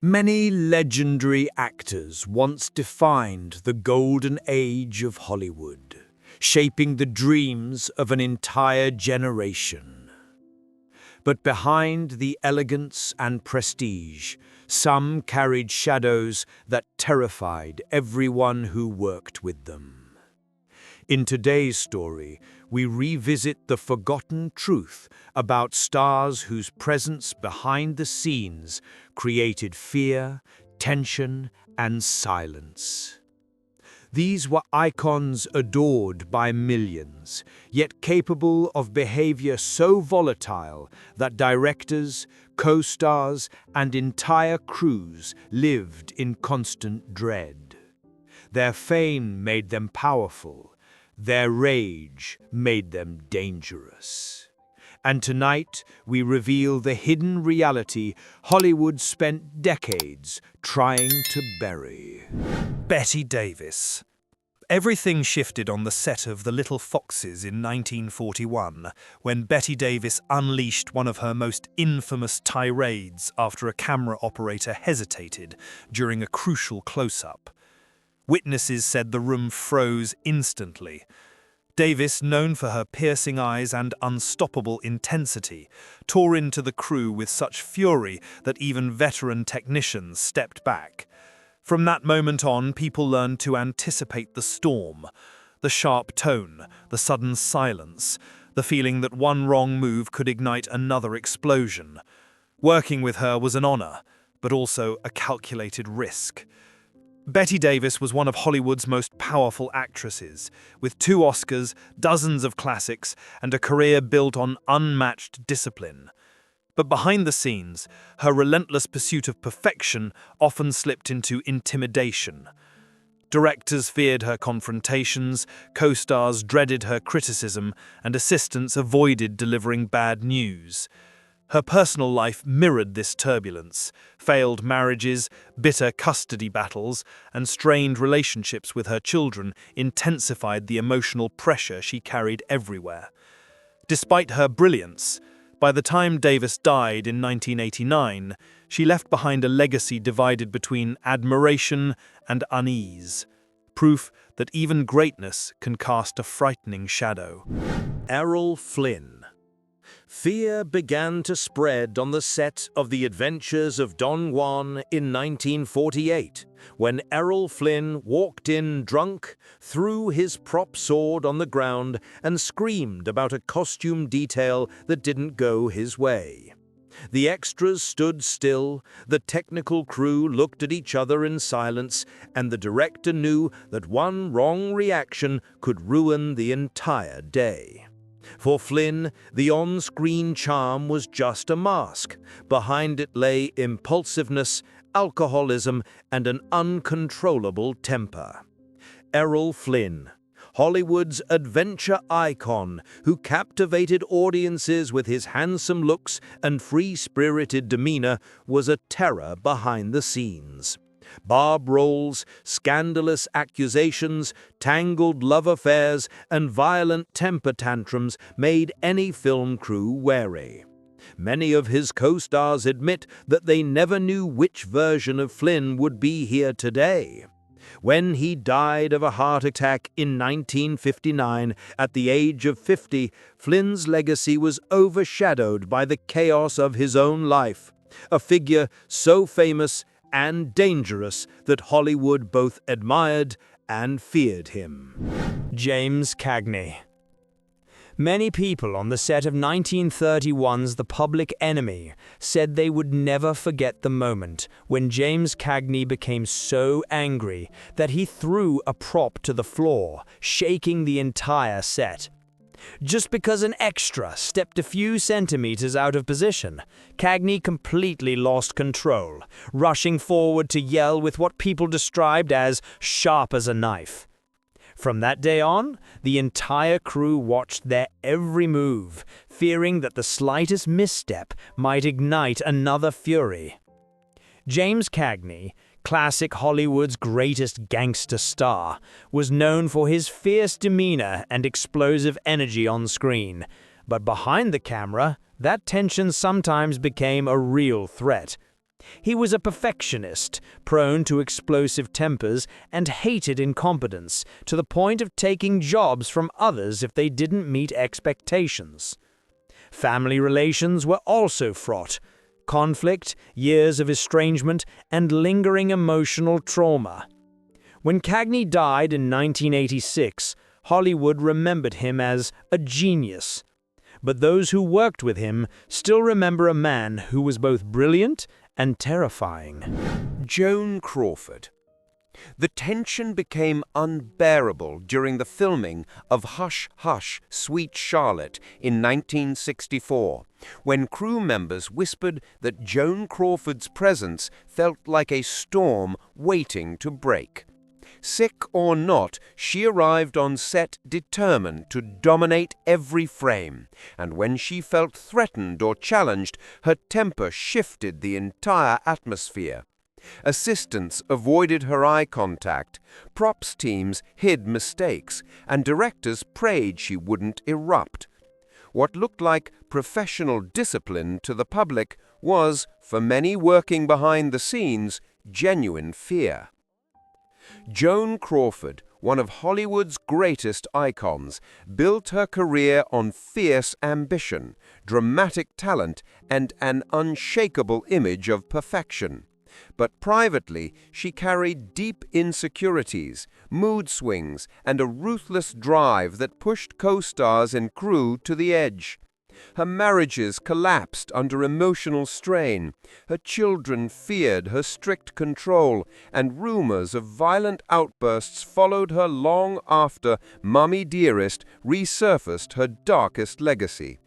Many legendary actors once defined the golden age of Hollywood, shaping the dreams of an entire generation. But behind the elegance and prestige, some carried shadows that terrified everyone who worked with them. In today's story, we revisit the forgotten truth about stars whose presence behind the scenes created fear, tension, and silence. These were icons adored by millions, yet capable of behavior so volatile that directors, co-stars, and entire crews lived in constant dread. Their fame made them powerful. Their rage made them dangerous. And tonight, we reveal the hidden reality Hollywood spent decades trying to bury. Bette Davis. Everything shifted on the set of The Little Foxes in 1941, when Bette Davis unleashed one of her most infamous tirades after a camera operator hesitated during a crucial close-up. Witnesses said the room froze instantly. Davis, known for her piercing eyes and unstoppable intensity, tore into the crew with such fury that even veteran technicians stepped back. From that moment on, people learned to anticipate the storm, the sharp tone, the sudden silence, the feeling that one wrong move could ignite another explosion. Working with her was an honor, but also a calculated risk. Bette Davis was one of Hollywood's most powerful actresses, with 2 Oscars, dozens of classics, and a career built on unmatched discipline. But behind the scenes, her relentless pursuit of perfection often slipped into intimidation. Directors feared her confrontations, co-stars dreaded her criticism, and assistants avoided delivering bad news. Her personal life mirrored this turbulence. Failed marriages, bitter custody battles, and strained relationships with her children intensified the emotional pressure she carried everywhere. Despite her brilliance, by the time Davis died in 1989, she left behind a legacy divided between admiration and unease, proof that even greatness can cast a frightening shadow. Errol Flynn. Fear began to spread on the set of The Adventures of Don Juan in 1948, when Errol Flynn walked in drunk, threw his prop sword on the ground, and screamed about a costume detail that didn't go his way. The extras stood still, the technical crew looked at each other in silence, and the director knew that one wrong reaction could ruin the entire day. For Flynn, the on-screen charm was just a mask. Behind it lay impulsiveness, alcoholism, and an uncontrollable temper. Errol Flynn, Hollywood's adventure icon who captivated audiences with his handsome looks and free-spirited demeanor, was a terror behind the scenes. Barb roles, scandalous accusations, tangled love affairs, and violent temper tantrums made any film crew wary. Many of his co-stars admit that they never knew which version of Flynn would be here today. When he died of a heart attack in 1959 at the age of 50, Flynn's legacy was overshadowed by the chaos of his own life, a figure so famous and dangerous that Hollywood both admired and feared him. James Cagney. Many people on the set of 1931's The Public Enemy said they would never forget the moment when James Cagney became so angry that he threw a prop to the floor, shaking the entire set. Just because an extra stepped a few centimeters out of position, Cagney completely lost control, rushing forward to yell with what people described as sharp as a knife. From that day on, the entire crew watched their every move, fearing that the slightest misstep might ignite another fury. James Cagney, classic Hollywood's greatest gangster star, was known for his fierce demeanor and explosive energy on screen, but behind the camera, that tension sometimes became a real threat. He was a perfectionist, prone to explosive tempers and hated incompetence, to the point of taking jobs from others if they didn't meet expectations. Family relations were also fraught. Conflict, years of estrangement, and lingering emotional trauma. When Cagney died in 1986, Hollywood remembered him as a genius. But those who worked with him still remember a man who was both brilliant and terrifying. Joan Crawford. The tension became unbearable during the filming of Hush, Hush, Sweet Charlotte in 1964, when crew members whispered that Joan Crawford's presence felt like a storm waiting to break. Sick or not, she arrived on set determined to dominate every frame, and when she felt threatened or challenged, her temper shifted the entire atmosphere. Assistants avoided her eye contact, props teams hid mistakes, and directors prayed she wouldn't erupt. What looked like professional discipline to the public was, for many working behind the scenes, genuine fear. Joan Crawford, one of Hollywood's greatest icons, built her career on fierce ambition, dramatic talent, and an unshakable image of perfection. But privately, she carried deep insecurities, mood swings, and a ruthless drive that pushed co-stars and crew to the edge. Her marriages collapsed under emotional strain, her children feared her strict control, and rumors of violent outbursts followed her long after Mommy Dearest resurfaced her darkest legacy.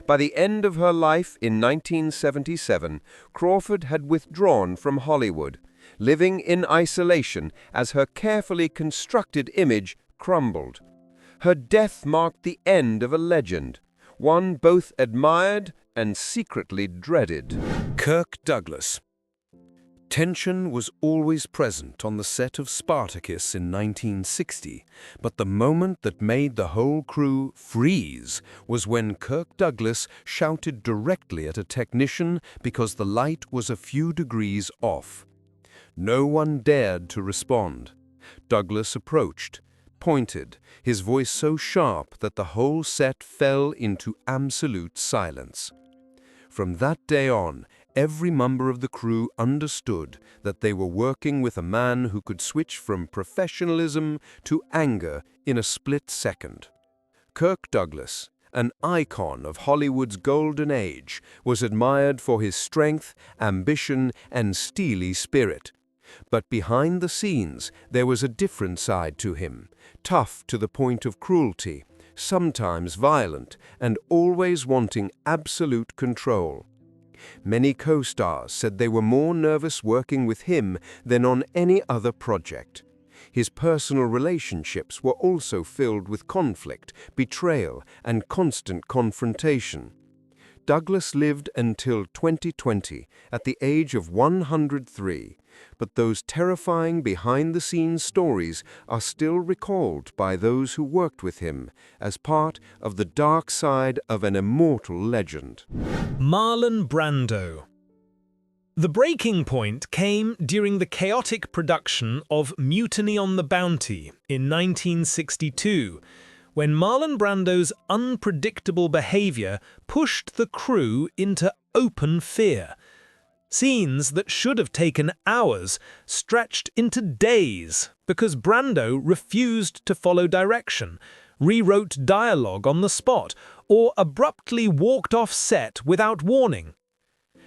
By the end of her life in 1977, Crawford had withdrawn from Hollywood, living in isolation as her carefully constructed image crumbled. Her death marked the end of a legend, one both admired and secretly dreaded. Kirk Douglas. Tension was always present on the set of Spartacus in 1960, but the moment that made the whole crew freeze was when Kirk Douglas shouted directly at a technician because the light was a few degrees off. No one dared to respond. Douglas approached, pointed, his voice so sharp that the whole set fell into absolute silence. From that day on, every member of the crew understood that they were working with a man who could switch from professionalism to anger in a split second. Kirk Douglas, an icon of Hollywood's golden age, was admired for his strength, ambition, and steely spirit. But behind the scenes, there was a different side to him, tough to the point of cruelty, sometimes violent, and always wanting absolute control. Many co-stars said they were more nervous working with him than on any other project. His personal relationships were also filled with conflict, betrayal, and constant confrontation. Douglas lived until 2020 at the age of 103, but those terrifying behind-the-scenes stories are still recalled by those who worked with him as part of the dark side of an immortal legend. Marlon Brando. The breaking point came during the chaotic production of Mutiny on the Bounty in 1962, when Marlon Brando's unpredictable behavior pushed the crew into open fear. Scenes that should have taken hours stretched into days because Brando refused to follow direction, rewrote dialogue on the spot, or abruptly walked off set without warning.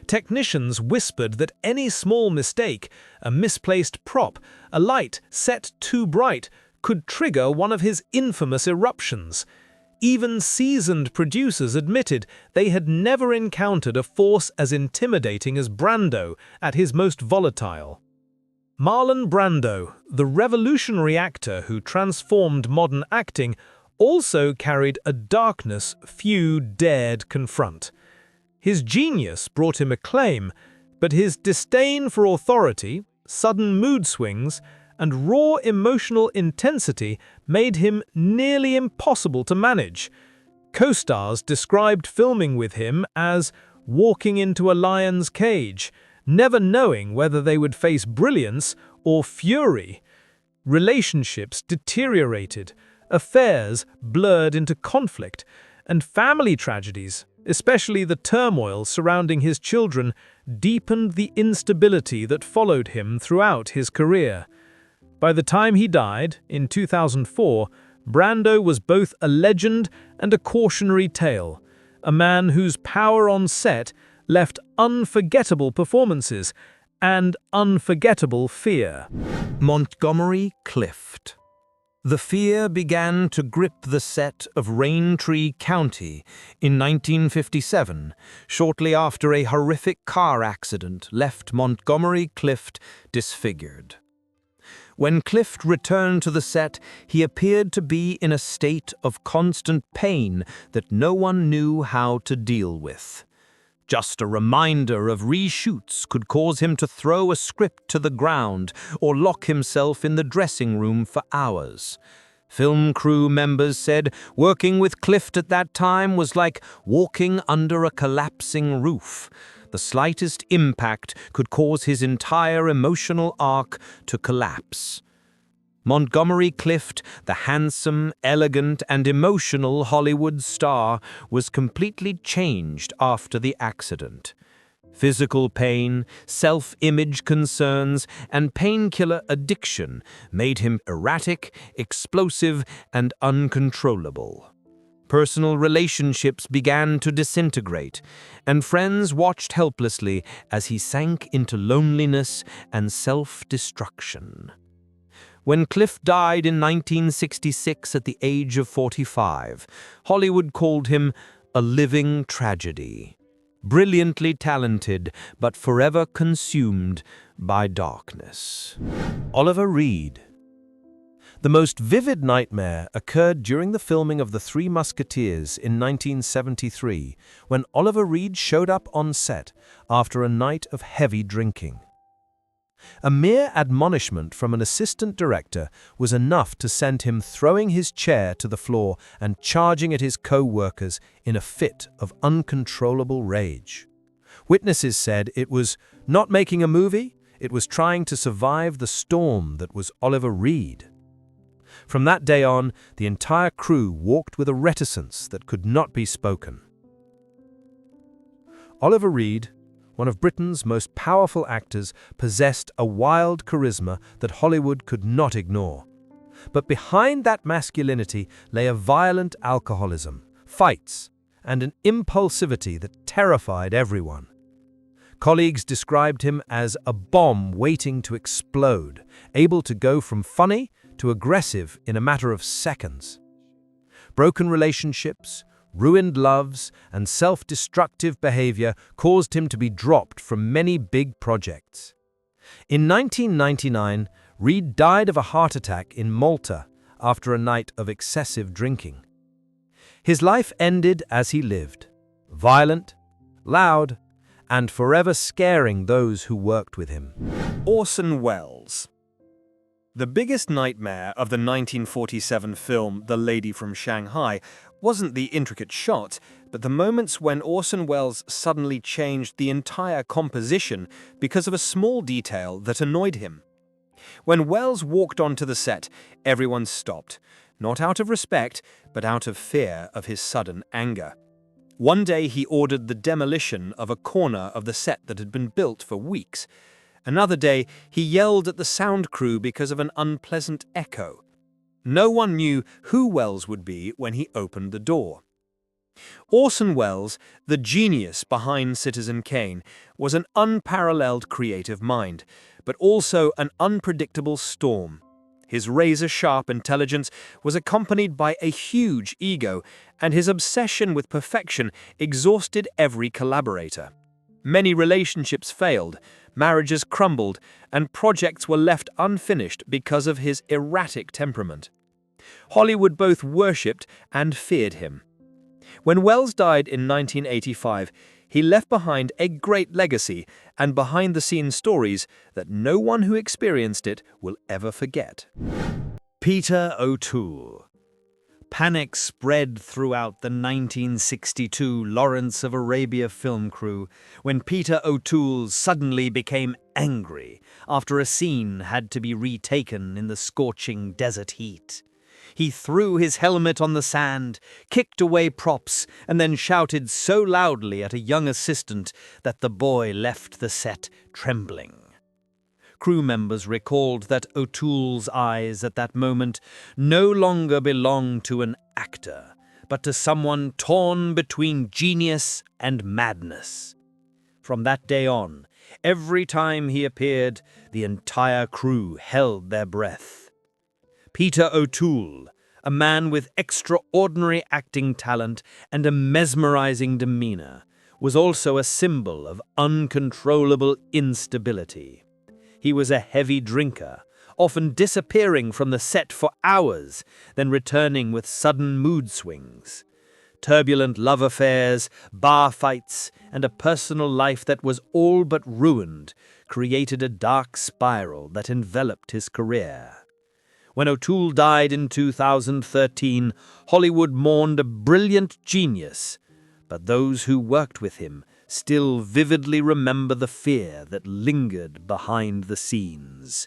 Technicians whispered that any small mistake, a misplaced prop, a light set too bright, could trigger one of his infamous eruptions. Even seasoned producers admitted they had never encountered a force as intimidating as Brando at his most volatile. Marlon Brando, the revolutionary actor who transformed modern acting, also carried a darkness few dared confront. His genius brought him acclaim, but his disdain for authority, sudden mood swings, and raw emotional intensity made him nearly impossible to manage. Co-stars described filming with him as walking into a lion's cage, never knowing whether they would face brilliance or fury. Relationships deteriorated, affairs blurred into conflict, and family tragedies, especially the turmoil surrounding his children, deepened the instability that followed him throughout his career. By the time he died, in 2004, Brando was both a legend and a cautionary tale, a man whose power on set left unforgettable performances and unforgettable fear. Montgomery Clift. The fear began to grip the set of Raintree County in 1957, shortly after a horrific car accident left Montgomery Clift disfigured. When Clift returned to the set, he appeared to be in a state of constant pain that no one knew how to deal with. Just a reminder of reshoots could cause him to throw a script to the ground or lock himself in the dressing room for hours. Film crew members said working with Clift at that time was like walking under a collapsing roof. The slightest impact could cause his entire emotional arc to collapse. Montgomery Clift, the handsome, elegant, and emotional Hollywood star, was completely changed after the accident. Physical pain, self-image concerns, and painkiller addiction made him erratic, explosive, and uncontrollable. Personal relationships began to disintegrate, and friends watched helplessly as he sank into loneliness and self-destruction. When Clift died in 1966 at the age of 45, Hollywood called him a living tragedy. Brilliantly talented, but forever consumed by darkness. Oliver Reed. The most vivid nightmare occurred during the filming of The Three Musketeers in 1973, when Oliver Reed showed up on set after a night of heavy drinking. A mere admonishment from an assistant director was enough to send him throwing his chair to the floor and charging at his co-workers in a fit of uncontrollable rage. Witnesses said it was not making a movie, it was trying to survive the storm that was Oliver Reed. From that day on, the entire crew walked with a reticence that could not be spoken. Oliver Reed, one of Britain's most powerful actors, possessed a wild charisma that Hollywood could not ignore. But behind that masculinity lay a violent alcoholism, fights, and an impulsivity that terrified everyone. Colleagues described him as a bomb waiting to explode, able to go from funny to aggressive in a matter of seconds. Broken relationships, ruined loves, and self-destructive behavior caused him to be dropped from many big projects. In 1999, Reed died of a heart attack in Malta after a night of excessive drinking. His life ended as he lived, violent, loud, and forever scaring those who worked with him. Orson Welles. The biggest nightmare of the 1947 film The Lady from Shanghai wasn't the intricate shot, but the moments when Orson Welles suddenly changed the entire composition because of a small detail that annoyed him. When Welles walked onto the set, everyone stopped, not out of respect, but out of fear of his sudden anger. One day he ordered the demolition of a corner of the set that had been built for weeks. Another day, he yelled at the sound crew because of an unpleasant echo. No one knew who Welles would be when he opened the door. Orson Welles, the genius behind Citizen Kane, was an unparalleled creative mind, but also an unpredictable storm. His razor-sharp intelligence was accompanied by a huge ego, and his obsession with perfection exhausted every collaborator. Many relationships failed, marriages crumbled, and projects were left unfinished because of his erratic temperament. Hollywood both worshipped and feared him. When Welles died in 1985, he left behind a great legacy and behind-the-scenes stories that no one who experienced it will ever forget. Peter O'Toole. Panic spread throughout the 1962 Lawrence of Arabia film crew when Peter O'Toole suddenly became angry after a scene had to be retaken in the scorching desert heat. He threw his helmet on the sand, kicked away props, and then shouted so loudly at a young assistant that the boy left the set trembling. Crew members recalled that O'Toole's eyes at that moment no longer belonged to an actor, but to someone torn between genius and madness. From that day on, every time he appeared, the entire crew held their breath. Peter O'Toole, a man with extraordinary acting talent and a mesmerizing demeanor, was also a symbol of uncontrollable instability. He was a heavy drinker, often disappearing from the set for hours, then returning with sudden mood swings. Turbulent love affairs, bar fights, and a personal life that was all but ruined created a dark spiral that enveloped his career. When O'Toole died in 2013, Hollywood mourned a brilliant genius, but those who worked with him still vividly remember the fear that lingered behind the scenes.